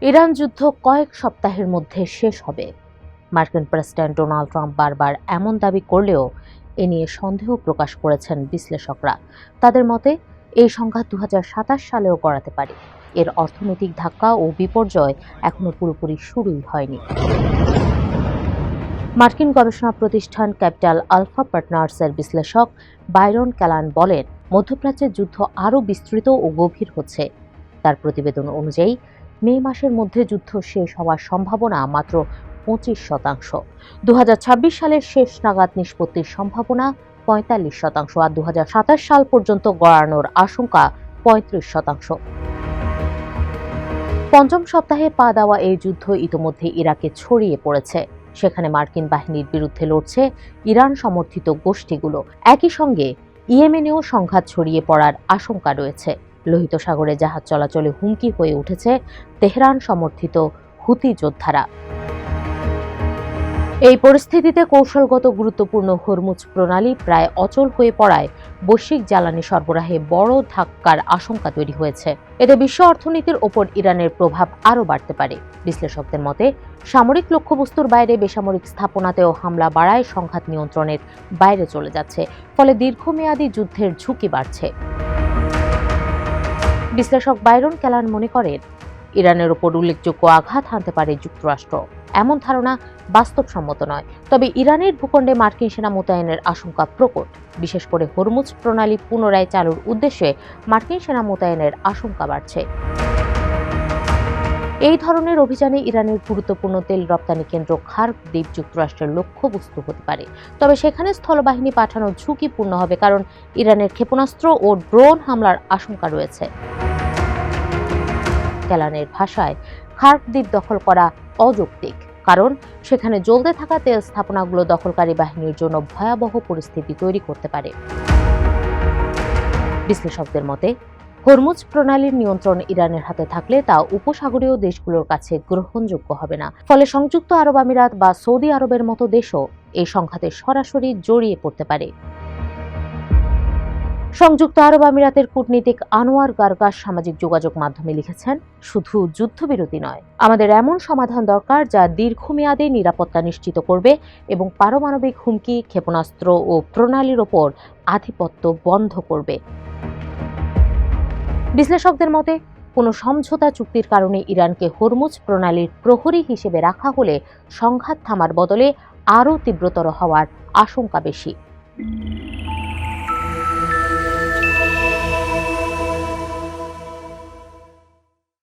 Iran যুদ্ধ কয়েক সপ্তাহের মধ্যে শেষ হবে। মার্কিন প্রেসিডেন্ট ডোনাল্ড ট্রাম্প বারবার এমন দাবি করলেও এ নিয়ে সন্দেহ প্রকাশ করেছেন বিশ্লেষকরা। তাদের মতে এই সংঘাত 2027 সালেও গড়াতে পারে। এর অর্থনৈতিক ধাক্কা ও বিপর্যয় এখনো পুরোপুরি শুরুই হয়নি। মার্কিন গবেষণা প্রতিষ্ঠান ক্যাপিটাল আলফা পার্টনার্সের বিশ্লেষক বাইরন ক্যালান বলেন, মধ্যপ্রাচ্যের যুদ্ধ আরও বিস্তৃত ও গভীর হচ্ছে। তার প্রতিবেদন অনুযায়ী মে মাসের মধ্যে যুদ্ধ শেষ হওয়ার সম্ভাবনা মাত্র 25%। 2026 সালের শেষ নাগাদ নিষ্পত্তির সম্ভাবনা 45%, আর 2027 সাল পর্যন্ত গড়ানোর আশঙ্কা 35%। পঞ্চম সপ্তাহে পা দেওয়া এই যুদ্ধ ইতোমধ্যে ইরাকে ছড়িয়ে পড়েছে। সেখানে মার্কিন বাহিনীর বিরুদ্ধে লড়ছে ইরান সমর্থিত গোষ্ঠীগুলো। একই সঙ্গে ইয়েমেনেও সংঘাত ছড়িয়ে পড়ার আশঙ্কা রয়েছে। লোহিত সাগরে জাহাজ চলাচলে হুমকি হয়ে উঠেছে তেহরান সমর্থিত হুতি যোদ্ধারা। এই পরিস্থিতিতে কৌশলগত গুরুত্বপূর্ণ হরমুজ প্রণালী প্রায় অচল হয়ে পড়ায় বৈশ্বিক জ্বালানি সরবরাহে বড় ধাক্কার আশঙ্কা তৈরি হয়েছে। এতে বিশ্ব অর্থনীতির ওপর ইরানের প্রভাব আরও বাড়তে পারে। বিশ্লেষকদের মতে, সামরিক লক্ষ্যবস্তুর বাইরে বেসামরিক স্থাপনাতেও হামলা বাড়ায় সংঘাত নিয়ন্ত্রণের বাইরে চলে যাচ্ছে। ফলে দীর্ঘমেয়াদী যুদ্ধের ঝুঁকি বাড়ছে। বিশ্লেষক বাইরন ক্যালান মনে করেন, ইরানের ওপর উল্লেখযোগ্য আঘাত হানতে পারে যুক্তরাষ্ট্র। এমন ধারণা বাস্তবসম্মত নয়, তবে ইরানের ভূখণ্ডে মার্কিন সেনা মোতায়েনের আশঙ্কা প্রকট। বিশেষ করে হরমুজ প্রণালী পুনরায় চালুর উদ্দেশ্যে মার্কিন সেনা মোতায়েনের আশঙ্কা বাড়ছে। এই ধরনের অভিযানে ইরানের গুরুত্বপূর্ণ তেল রপ্তানি কেন্দ্র খার্ক দ্বীপ যুক্তরাষ্ট্রের লক্ষ্যবস্তু হতে পারে। তবে সেখানে স্থলবাহিনী পাঠানো ঝুঁকিপূর্ণ হবে, কারণ ইরানের ক্ষেপণাস্ত্র ও ড্রোন হামলার আশঙ্কা রয়েছে। ক্যালানের ভাষায়, খার্ক দ্বীপ দখল করা অযৌক্তিক, কারণ সেখানে জ্বলতে থাকা তেল স্থাপনাগুলো দখলকারী বাহিনীর জন্য ভয়াবহ পরিস্থিতি তৈরি করতে পারে। বিশ্লেষকদের মতে, হরমুজ প্রণালীর নিয়ন্ত্রণ ইরানের হাতে থাকলে তা উপসাগরীয় দেশগুলোর কাছে গ্রহণযোগ্য হবে না। ফলে সংযুক্ত আরব আমিরাত বা সৌদি আরবের মতো দেশও এই সংঘাতে সরাসরি জড়িয়ে পড়তে পারে। সংযুক্ত আরব আমিরাতের কূটনীতিক আনোয়ার গারগাস সামাজিক যোগাযোগ মাধ্যমে লিখেছেন, শুধু যুদ্ধবিরতি নয়, আমাদের এমন সমাধান দরকার যা দীর্ঘমেয়াদে নিরাপত্তা নিশ্চিত করবে এবং পারমাণবিক হুমকি, ক্ষেপণাস্ত্র ও প্রণালীর ওপর আধিপত্য বন্ধ করবে। বিশ্লেষকদের মতে, কোনো সমঝোতা চুক্তির কারণে ইরানকে হরমুজ প্রণালীর প্রহরী হিসেবে রাখা হলে সংঘাত থামার বদলে আরও তীব্রতর হওয়ার আশঙ্কা বেশি।